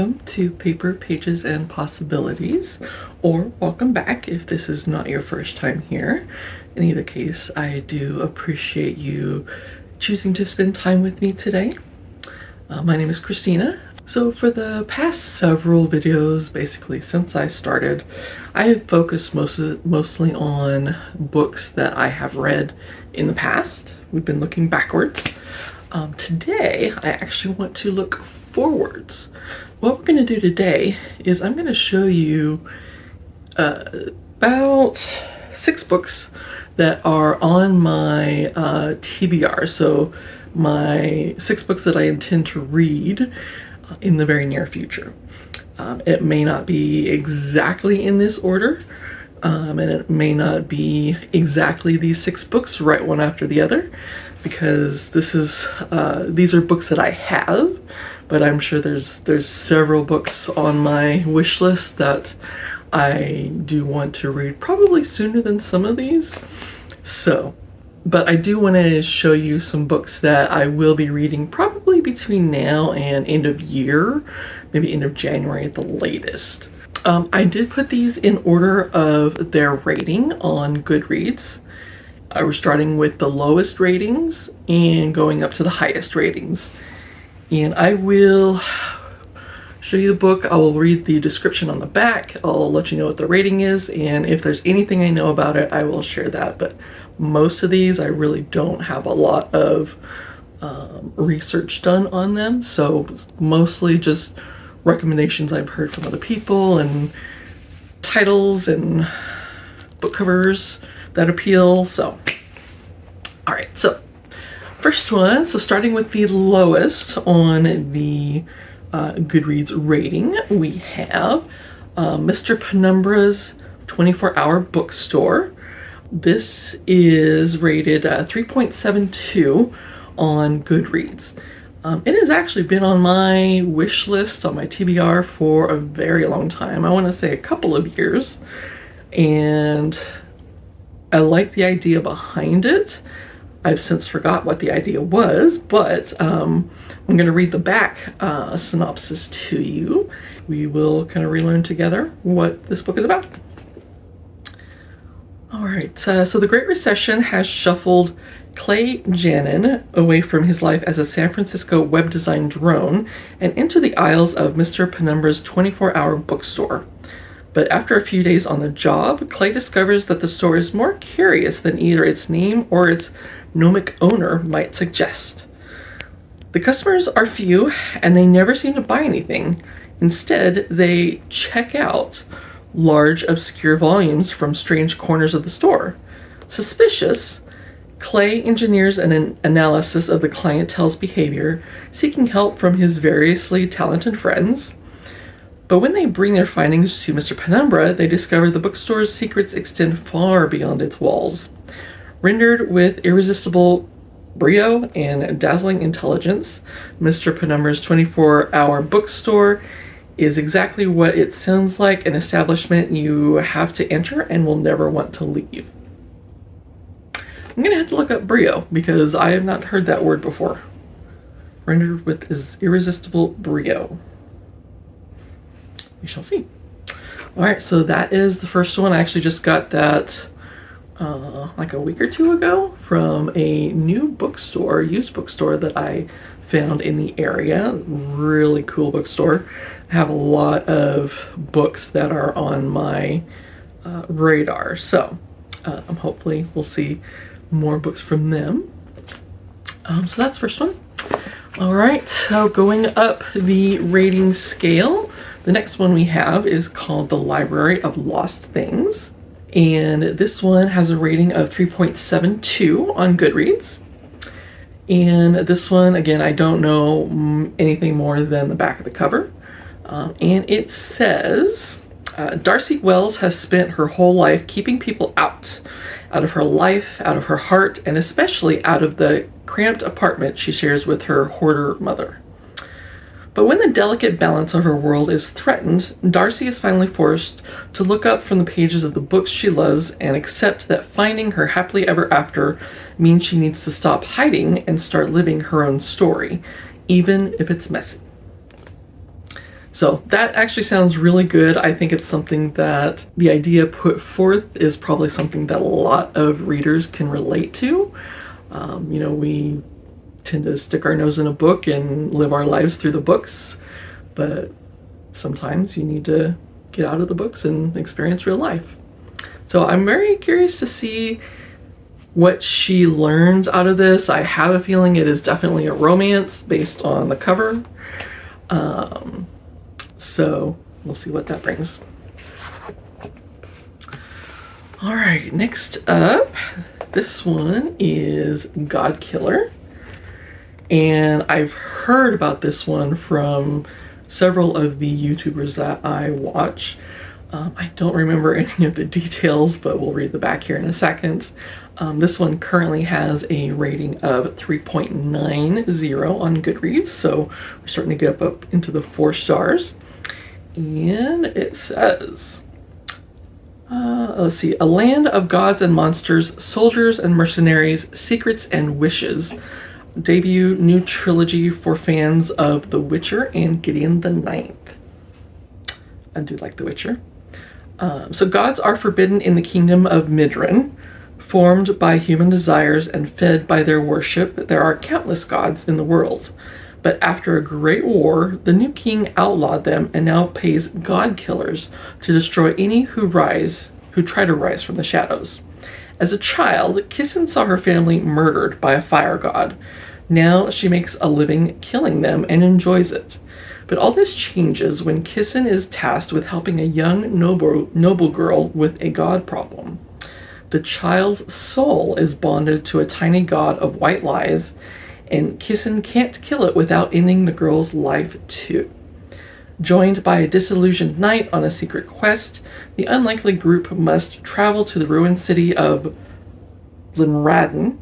welcome to Paper, Pages, and Possibilities, or welcome back if this is not your first time here. In either case, I do appreciate you choosing to spend time with me today. My name is Christina. So for the past several videos, basically since I started, I have focused mostly on books that I have read in the past. We've been looking backwards. Today, I actually want to look forwards. What we're going to do today is I'm going to show you about 6 books that are on my TBR. So my 6 books that I intend to read in the very near future. It may not be exactly in this order, and it may not be exactly these 6 books right one after the other, because these are books that I have, but I'm sure there's several books on my wish list that I do want to read probably sooner than some of these. But I do want to show you some books that I will be reading probably between now and end of year, maybe end of January at the latest. I did put these in order of their rating on Goodreads. We're starting with the lowest ratings and going up to the highest ratings. And I will show you the book. I will read the description on the back. I'll let you know what the rating is, and if there's anything I know about it, I will share that. But most of these, I really don't have a lot of research done on them, so mostly just recommendations I've heard from other people and titles and book covers that appeal. So, all right, so first one, so starting with the lowest on the Goodreads rating, we have Mr. Penumbra's 24-Hour Bookstore. This is rated 3.72 on Goodreads. It has actually been on my wish list, on my TBR, for a very long time. I want to say a couple of years. And I like the idea behind it. I've since forgot what the idea was, but I'm going to read the back synopsis to you. We will kind of relearn together what this book is about. All right, so the Great Recession has shuffled Clay Janin away from his life as a San Francisco web design drone and into the aisles of Mr. Penumbra's 24-hour bookstore. But after a few days on the job, Clay discovers that the store is more curious than either its name or its gnomic owner might suggest. The customers are few, and they never seem to buy anything. Instead, they check out large, obscure volumes from strange corners of the store. Suspicious, Clay engineers an analysis of the clientele's behavior, seeking help from his variously talented friends. But when they bring their findings to Mr. Penumbra, they discover the bookstore's secrets extend far beyond its walls. Rendered with irresistible brio and dazzling intelligence, Mr. Penumbra's 24-hour bookstore is exactly what it sounds like, an establishment you have to enter and will never want to leave. I'm going to have to look up brio because I have not heard that word before. Rendered with irresistible brio. We shall see. All right, so that is the first one. I actually just got that like a week or two ago from a new bookstore, used bookstore that I found in the area. Really cool bookstore. I have a lot of books that are on my radar. So hopefully we'll see more books from them. So that's the first one. All right, so going up the rating scale, the next one we have is called The Library of Lost Things. And this one has a rating of 3.72 on Goodreads. And this one, again, I don't know anything more than the back of the cover. And it says, Darcy Wells has spent her whole life keeping people out of her life, out of her heart, and especially out of the cramped apartment she shares with her hoarder mother. But when the delicate balance of her world is threatened, Darcy is finally forced to look up from the pages of the books she loves and accept that finding her happily ever after means she needs to stop hiding and start living her own story, even if it's messy. So that actually sounds really good. I think it's something that the idea put forth is probably something that a lot of readers can relate to. We tend to stick our nose in a book and live our lives through the books, but sometimes you need to get out of the books and experience real life. So I'm very curious to see what she learns out of this. I have a feeling it is definitely a romance based on the cover. So we'll see what that brings. All right, next up, this one is God Killer. And I've heard about this one from several of the YouTubers that I watch. I don't remember any of the details, but we'll read the back here in a second. This one currently has a rating of 3.90 on Goodreads, so we're starting to get up into the 4 stars. And it says, let's see, a land of gods and monsters, soldiers and mercenaries, secrets and wishes. Debut new trilogy for fans of The Witcher and Gideon the Ninth. I do like The Witcher. So gods are forbidden in the kingdom of Midrin. Formed by human desires and fed by their worship, there are countless gods in the world. But after a great war, the new king outlawed them and now pays god killers to destroy any who try to rise from the shadows. As a child, Kissin saw her family murdered by a fire god. Now she makes a living killing them and enjoys it. But all this changes when Kissin is tasked with helping a young noble girl with a god problem. The child's soul is bonded to a tiny god of white lies, and Kissin can't kill it without ending the girl's life too. Joined by a disillusioned knight on a secret quest, the unlikely group must travel to the ruined city of Linraden,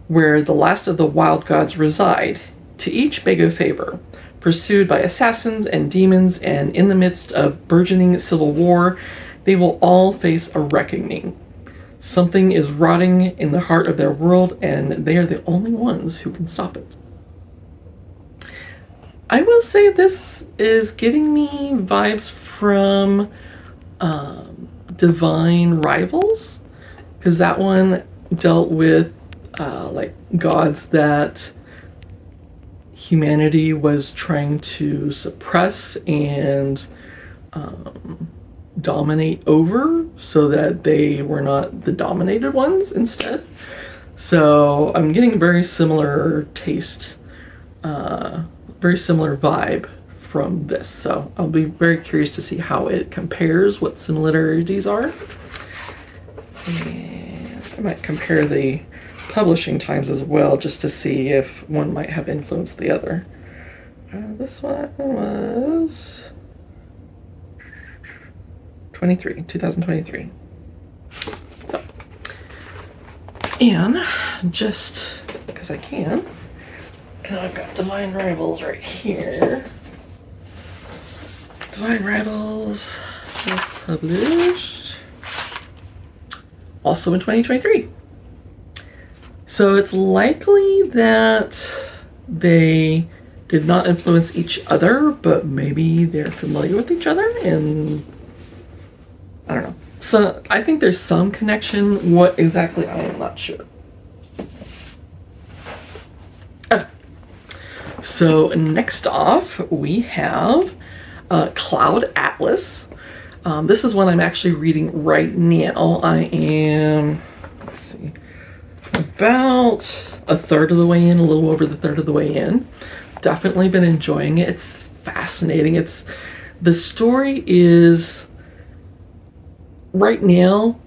where the last of the wild gods reside, to each beg a favor. Pursued by assassins and demons, and in the midst of burgeoning civil war, they will all face a reckoning. Something is rotting in the heart of their world, and they are the only ones who can stop it. I will say this is giving me vibes from Divine Rivals, because that one dealt with like gods that humanity was trying to suppress and dominate over so that they were not the dominated ones instead. So I'm getting a very similar taste, very similar vibe from this. So I'll be very curious to see how it compares, what similarities are. And I might compare the publishing times as well, just to see if one might have influenced the other. This one was 2023. So, and just because I can, and I've got Divine Rivals right here. Divine Rivals was published also in 2023. So it's likely that they did not influence each other, but maybe they're familiar with each other, and I don't know. So I think there's some connection. What exactly, I am not sure. So next off, we have Cloud Atlas. This is one I'm actually reading right now. I am, let's see, about a third of the way in, a little over the third of the way in. Definitely been enjoying it. It's fascinating. The story is, right now,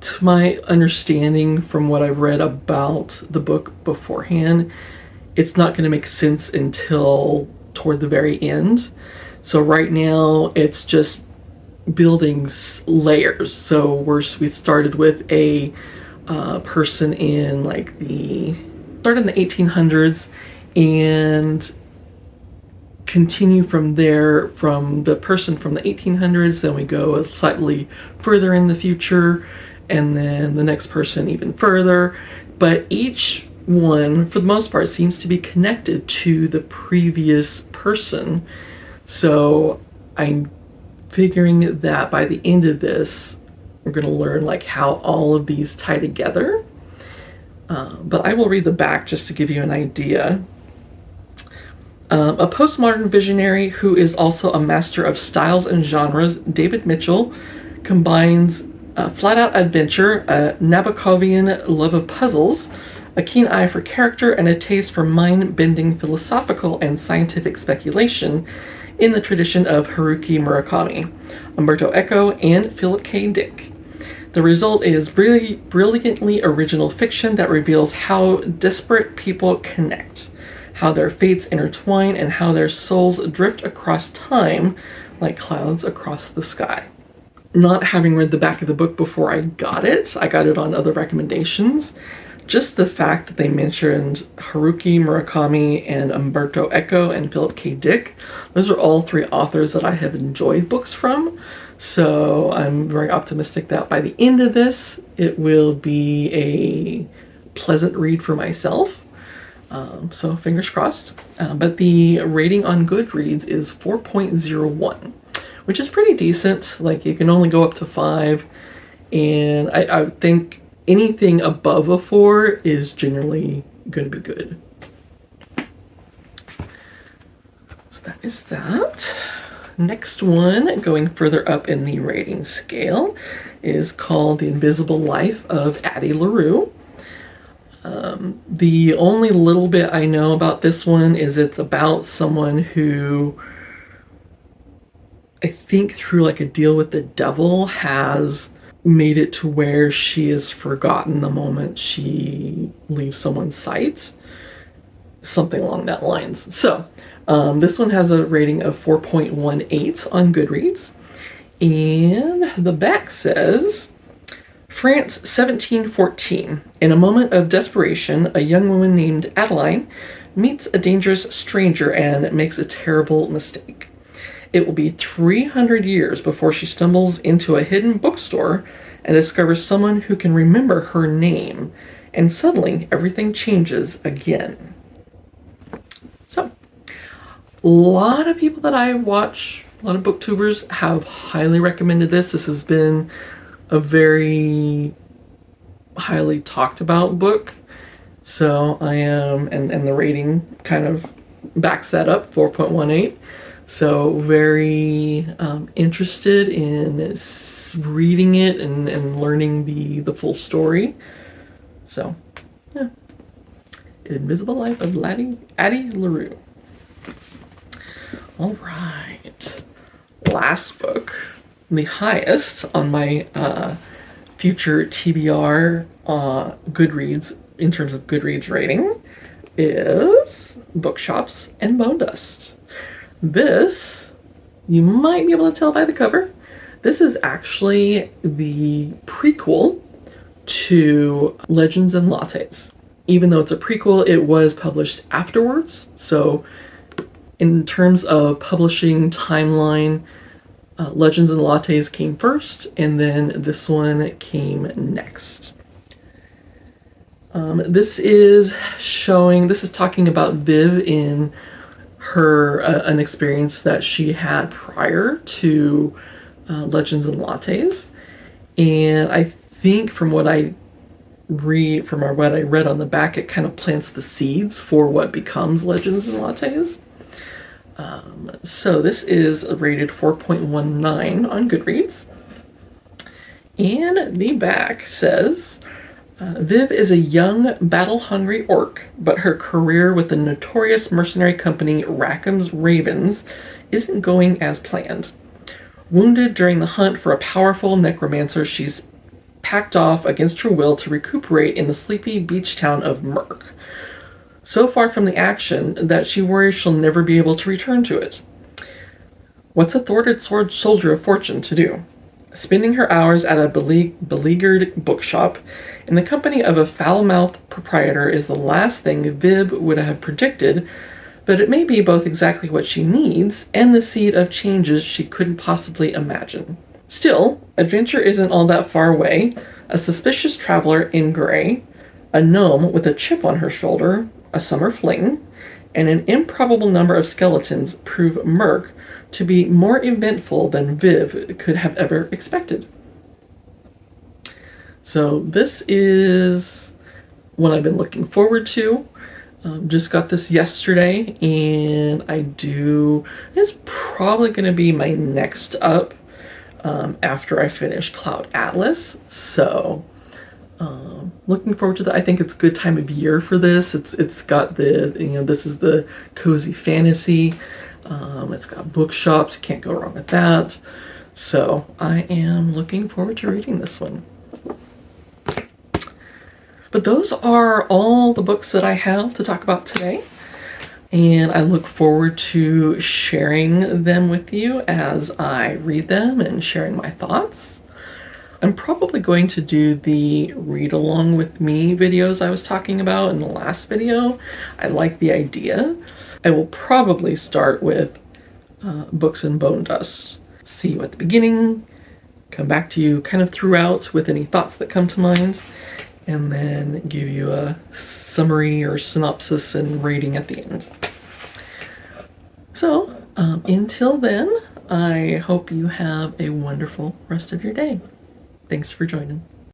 to my understanding from what I've read about the book beforehand, it's not going to make sense until toward the very end. So right now it's just building layers. So we started with a person in started in the 1800s and continue from there, from the person from the 1800s, then we go slightly further in the future, and then the next person even further. But each one, for the most part, seems to be connected to the previous person. So I'm figuring that by the end of this, we're going to learn like how all of these tie together. But I will read the back just to give you an idea. A postmodern visionary who is also a master of styles and genres, David Mitchell combines flat-out adventure, a Nabokovian love of puzzles, a keen eye for character, and a taste for mind-bending philosophical and scientific speculation in the tradition of Haruki Murakami, Umberto Eco, and Philip K. Dick. The result is brilliantly original fiction that reveals how disparate people connect, how their fates intertwine, and how their souls drift across time like clouds across the sky. Not having read the back of the book before I got it on other recommendations. Just the fact that they mentioned Haruki Murakami and Umberto Eco and Philip K. Dick, those are all three authors that I have enjoyed books from. So I'm very optimistic that by the end of this, it will be a pleasant read for myself. So fingers crossed. But the rating on Goodreads is 4.01, which is pretty decent. Like, you can only go up to 5. And I think anything above a 4 is generally going to be good. So that is that. Next one, going further up in the rating scale, is called The Invisible Life of Addie LaRue. The only little bit I know about this one is it's about someone who, I think through like a deal with the devil, has made it to where she is forgotten the moment she leaves someone's sight. Something along that lines. So, this one has a rating of 4.18 on Goodreads. And the back says, France 1714. In a moment of desperation, a young woman named Adeline meets a dangerous stranger and makes a terrible mistake. It will be 300 years before she stumbles into a hidden bookstore and discovers someone who can remember her name. And suddenly, everything changes again. So, a lot of people that I watch, a lot of booktubers, have highly recommended this. This has been a very highly talked about book. So I am, and the rating kind of backs that up, 4.18. So very interested in reading it and learning the full story. So, yeah. Invisible Life of Addie LaRue. All right. Last book, the highest on my future TBR Goodreads, in terms of Goodreads rating, is Bookshops and Bone Dust. This, you might be able to tell by the cover, this is actually the prequel to Legends and Lattes. Even though it's a prequel, it was published afterwards. So in terms of publishing timeline, Legends and Lattes came first, and then this one came next. This is talking about Viv in her an experience that she had prior to Legends and Lattes, and I think from what I read on the back, it kind of plants the seeds for what becomes Legends and Lattes. So this is rated 4.19 on Goodreads, and the back says, Viv is a young, battle-hungry orc, but her career with the notorious mercenary company Rackham's Ravens isn't going as planned. Wounded during the hunt for a powerful necromancer, she's packed off against her will to recuperate in the sleepy beach town of Merk. So far from the action that she worries she'll never be able to return to it. What's a thwarted soldier of fortune to do? Spending her hours at a beleaguered bookshop in the company of a foul-mouthed proprietor is the last thing Viv would have predicted, but it may be both exactly what she needs and the seed of changes she couldn't possibly imagine. Still, adventure isn't all that far away. A suspicious traveler in gray, a gnome with a chip on her shoulder, a summer fling, and an improbable number of skeletons prove Merk to be more eventful than Viv could have ever expected. So this is what I've been looking forward to. Just got this yesterday, and it's probably going to be my next up after I finish Cloud Atlas. So looking forward to that. I think it's a good time of year for this. It's got this is the cozy fantasy. It's got bookshops. Can't go wrong with that. So I am looking forward to reading this one. But those are all the books that I have to talk about today. And I look forward to sharing them with you as I read them and sharing my thoughts. I'm probably going to do the read along with me videos I was talking about in the last video. I like the idea. I will probably start with Books and Bone Dust. See you at the beginning, come back to you kind of throughout with any thoughts that come to mind, and then give you a summary or synopsis and rating at the end. So, until then, I hope you have a wonderful rest of your day. Thanks for joining.